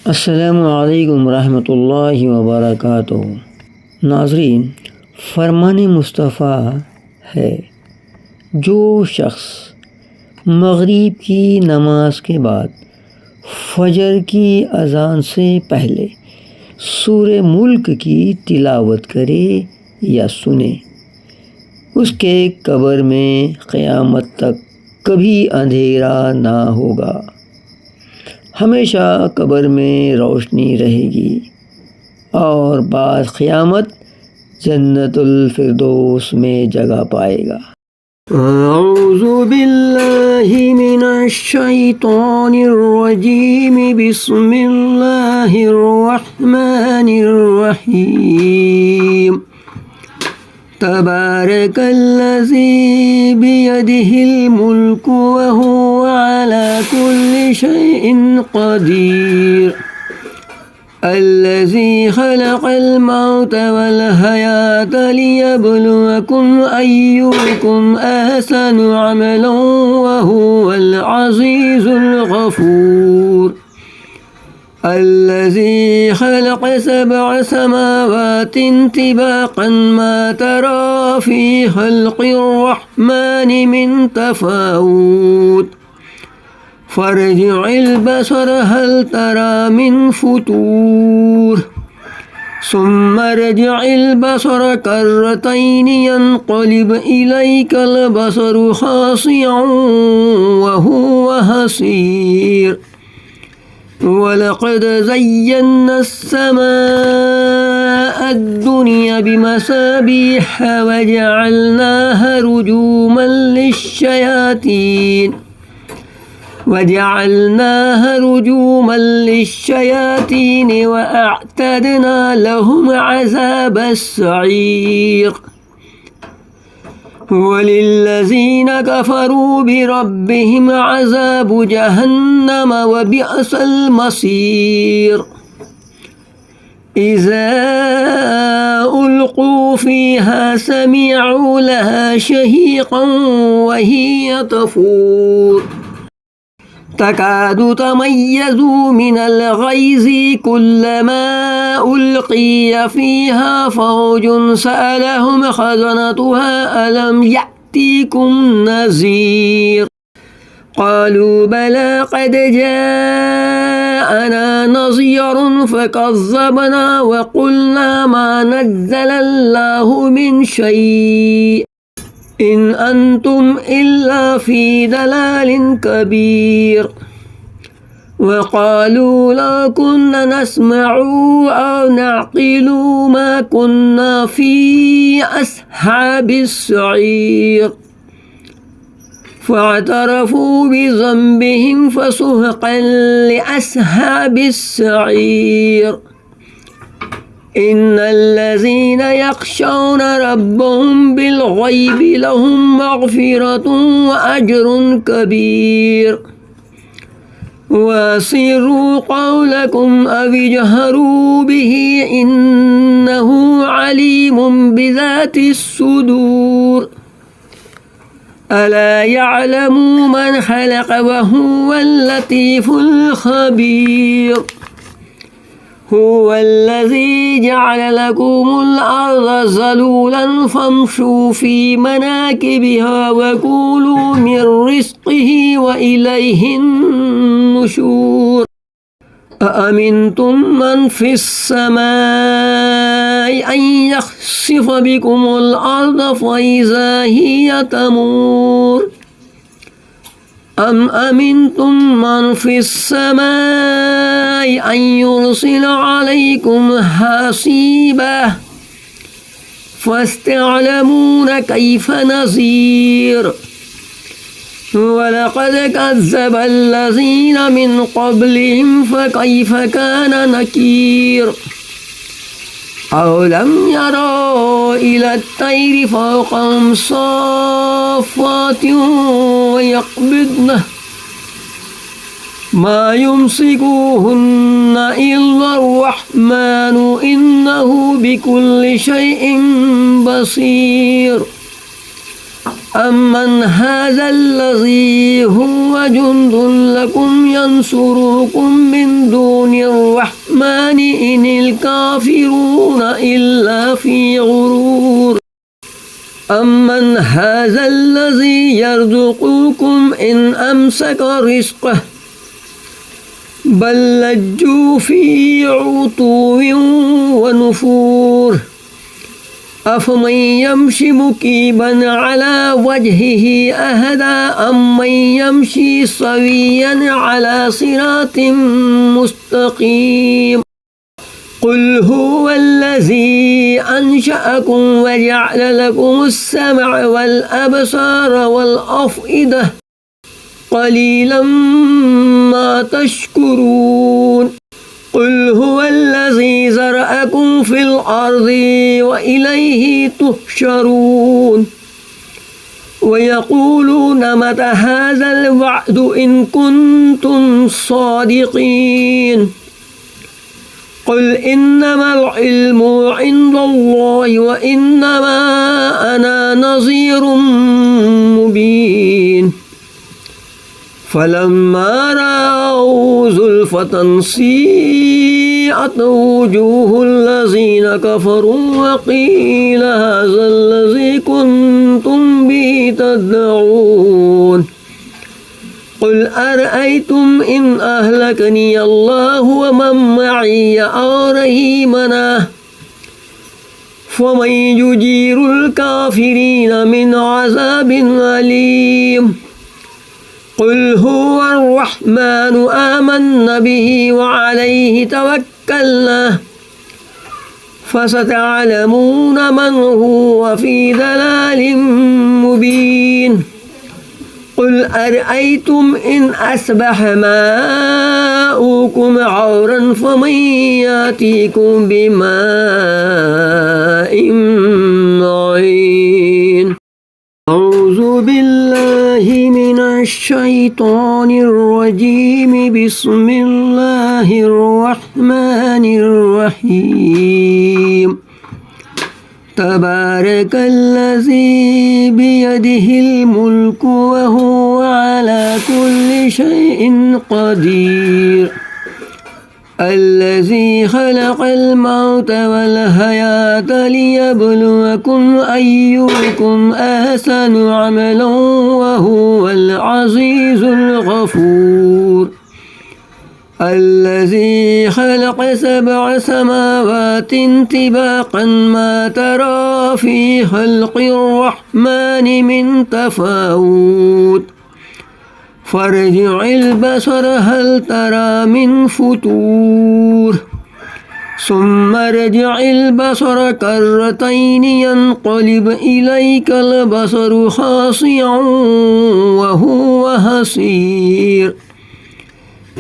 अस्सलामु अलैकुम रहमतुल्लाहि व बरकातुहू। नाज़रीन, फरमान मुस्तफ़ा है, जो शख्स मग़रिब की नमाज के बाद फजर की अज़ान से पहले सूरे मुल्क की तिलावत करे या सुने, उसके कब्र में क़यामत तक कभी अंधेरा ना होगा, हमेशा कब्र में रोशनी रहेगी और बाद क़यामत जन्नतुल फिरदौस में जगह पाएगा। औज़ु बिल्लाहि मिनश शैतानिर रजीम, बिस्मिल्लाहिर रहमानिर रहीम। तबारकल्लज़ी बियदिहिल मुल्कु व हुवा अला कुल्लि शैइन क़दीर। अल्लज़ी ख़लक़ल मौत वल हयात लियब्लुवकुम अय्युकुम अहसनु अमलन व हुवल अज़ीज़ुल गफ़ूर। अल्लज़ी ख़लक़ सबअ समावातिन तिबाक़न मा तरा फ़ी ख़ल्क़िर रहमानि मिन तफ़ावुत। फ़र्जि'िल बसर हल तरा मिन फ़ुतूर। सुम्मा रजि'िल बसर कर्रतैनि यन्क़लिब इलैकल बसरु ख़ासिअन व हुवा हसीर। वलक़द ज़य्यन्ना अस्समाअ अद्दुनिया बिमसाबीह वजअलनाहा रुजूमन लिश्शयातीन वअअतदना लहुम अज़ाबस सईर। वलिल्लज़ीन कफ़रू बिरब्बिहिम अज़ाबु जहन्नम व बिअसल मसीर। इज़ा उल्क़ू फ़ीहा समिअू लहा शहीक़न व हिय तफ़ूर। तकादु तमय्यज़ु मिनल ग़ैज़ि कुल्लमा उल्क़िय फ़ीहा फ़ौजुन सअलहुम ख़ज़नतुहा अलम यअतिकुम नज़ीर। क़ालू बला क़द जाअना नज़ीरुन फ़कज़्ज़बना व क़ुलना मा नज़्ज़लल्लाहु मिन शै'इन इन अंतुम इल्ला फ़ी दलालिन कबीर। वक़ालू ला कुन्ना नस्मअु औ नअक़िलु मा कुन्ना फ़ी अस्हाबिस सईर। फ़अतरफ़ू बिज़ंबिहिम फ़सुहक़न लिअस्हाबिस सईर। इन्नल्लज़ीना यख़शौना रब्बहुम बिलग़ैबि लहुम मग़फ़िरतुन व अज्रुन कबीर। वअसिर्रू क़ौलकुम अविजहरू बिही इन्नहु अलीमुम बिज़ातिस सुदूर। अला यअलमु मन ख़लक़ व हुवल लतीफ़ुल ख़बीर। हुवल्लज़ी जअल लकुमुल अर्ज़ ज़लूलन फ़म्शू फ़ी मनाकिबिहा व कुलू मिन रिज़्क़िही व इलैहिन नुशूर। अअमिनतुम मन फ़िस समाइ अन यख़सिफ़ बिकुमुल अर्ज़ फ़इज़ा हिय तमूर। अम अमिनतुम मन फ़िस समाइ अन युरसिल अलैकुम हासिबा फ़स्तअलमून कैफ़ नज़ीर। वलक़द कज़्ज़बल्लज़ीन मिन क़ब्लिहिम फ़कैफ़ कान नकीर। अवलम यरौ इलत तैरि फ़ौक़हुम साफ़्फ़ातिन व यक़बिद्न मा युम्सिकुहुन्ना इल्लर रहमानु इन्नहु बिकुल्लि शैइन बसीर। أمن هذا الذي هو جند لكم ينصركم من دون الرحمن إن الكافرون إلا في غرور أمن هذا الذي يرزقكم إن أمسك رزقه بل لجوا في عتو ونفور أفمن يمشي مكيبا على وجهه أهدى أمن يمشي سويا على صراط مستقيم قل هو الذي أنشأكم وجعل لكم السمع والأبصار والأفئدة قليلا ما تشكرون قل هو الذي زرعكم في الأرض وإليه تحشرون ويقولون متى هذا الوعد إن كنتم صادقين قل إنما العلم عند الله وإنما أنا نذير مبين فلما رأوا زلفة سيئت وجوه الذين كفروا وقيل هذا الذي كنتم به تدعون قل أرأيتم إن أهلكني الله ومن معي أو رحمنا فمن يجير الكافرين من عذاب أليم قل هو الرحمن آمنا به وعليه توكلنا فستعلمون من هو في ضلال مبين قل أرأيتم إن أصبح ماؤكم غورا فمن يأتيكم بماء معين أعوذ بالله من الشيطان الرجيم بسم الله الرحمن الرحيم تبارك الذي بيده الملك وهو على كل شيء قدير الذي خلق الموت والحياة ليبلوكم أيكم أحسن عملا وهو العزيز الغفور الذي خلق 7 سماوات طباقا ما ترى في خلق الرحمن من تفاوت فارجع البصر هل ترى من فتور ثم ارجع البصر كرتين ينقلب إليك البصر خاسئا وهو حسير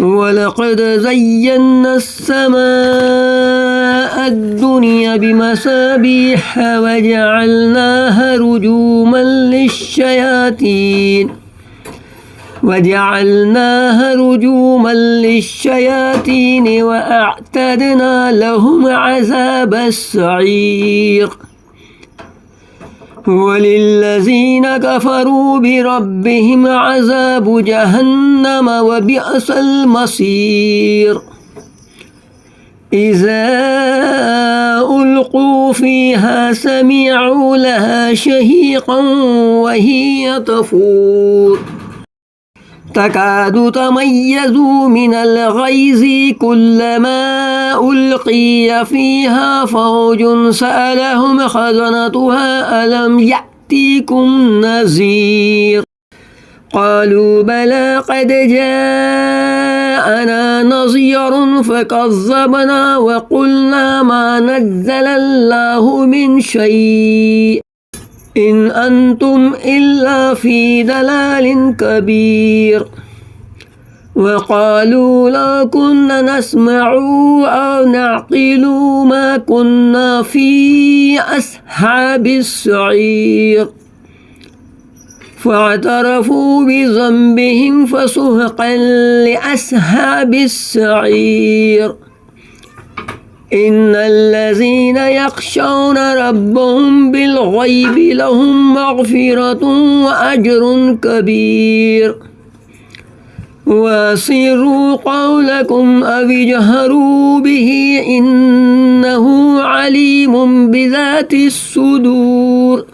ولقد زينا السماء الدنيا بمصابيح وجعلناها رجوما للشياطين وأعتدنا لهم عذاب السعير وللذين كفروا بربهم عذاب جهنم وبئس المصير إذا ألقوا فيها سمعوا لها شهيقا وهي تفور تكاد تميز من الغيظ كلما ألقي فيها فوج سألهم خزنتها ألم يأتيكم نذير قالوا بلى قد جاءنا نذير فكذبنا وقلنا ما نزل الله من شيء إن أنتم إلا في ضلال كبير وقالوا لو كنا نسمع أو نعقل ما كنا في أصحاب السعير فاعترفوا بذنبهم فسحقا لأصحاب السعير إن الذين يخشون ربهم بالغيب لهم مغفرة وأجر كبير وأسروا قولكم أو اجهروا به إنه عليم بذات الصدور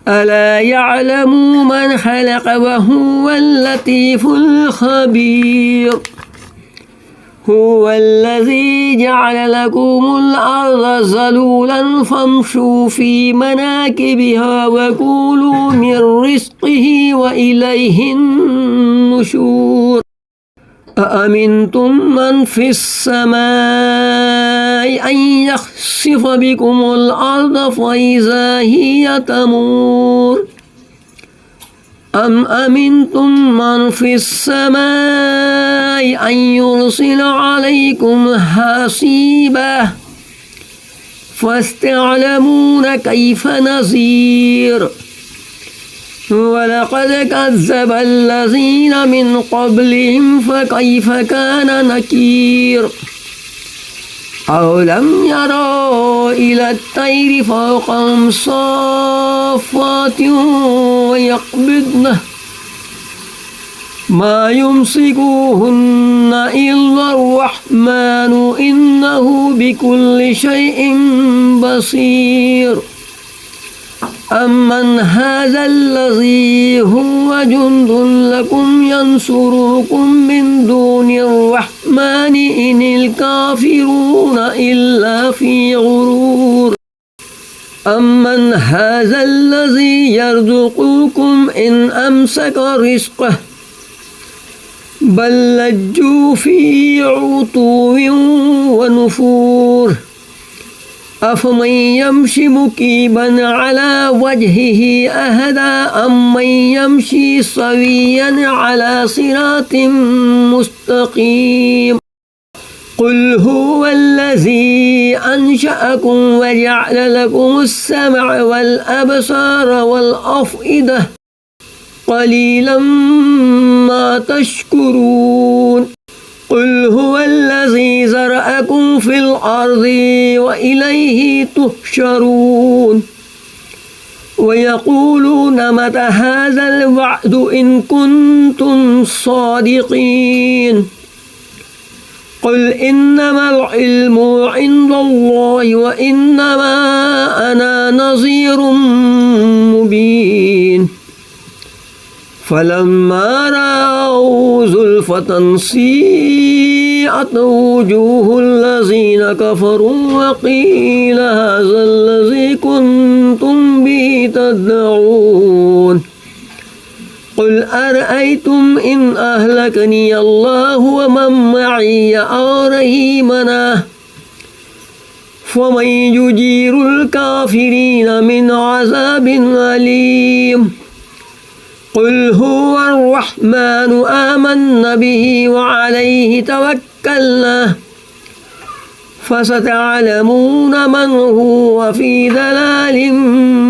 ألا يعلم من خلق وهو اللطيف الخبير هو الذي جعل لكم الأرض ذلولا فامشوا في مناكبها وكلوا من رزقه وإليه النشور أأمنتم من في السماء أن يخسف بكم الأرض فإذا هي تمور أم أمنتم من في السماء أن يرسل عليكم حاصبا فاستعلمون كيف نذير ولقد كذب الذين من قبلهم فكيف كان نكير أولم يروا إلى الطير فوقهم صافات ويقبضن ما يمسكوهن إلا الرحمن إنه بكل شيء بصير أمن هذا الذي هو جند لكم ينصركم من دون الرحمن إن الكافرون إلا في غرور أمن هذا الذي يرزقكم إن أمسك رزقه بل لجوا في عتو ونفور أفمن يمشي مكيبا على وجهه أهدى أمن يمشي سويا على صراط مستقيم قل هو الذي أنشأكم وجعل لكم السمع والأبصار والأفئدة قليلا ما تشكرون قل هو الذي زرعكم في الأرض وإليه تحشرون ويقولون متى هذا الوعد إن كنتم صادقين قل إنما العلم عند الله وإنما أنا نذير مبين فلما رأوا زلفة سيئت وجوه الذين كفروا وقيل هذا الذي كنتم به تدعون قل أرأيتم إن أهلكني الله ومن معي أو رحمنا فمن يجير الكافرين من عذاب أليم قل هو الرحمن آمنا به وعليه توكلنا فستعلمون من هو في ضلال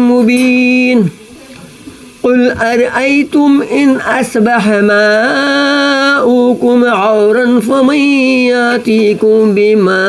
مبين قل أرأيتم إن أصبح ماؤكم غورا فمن يأتيكم بماء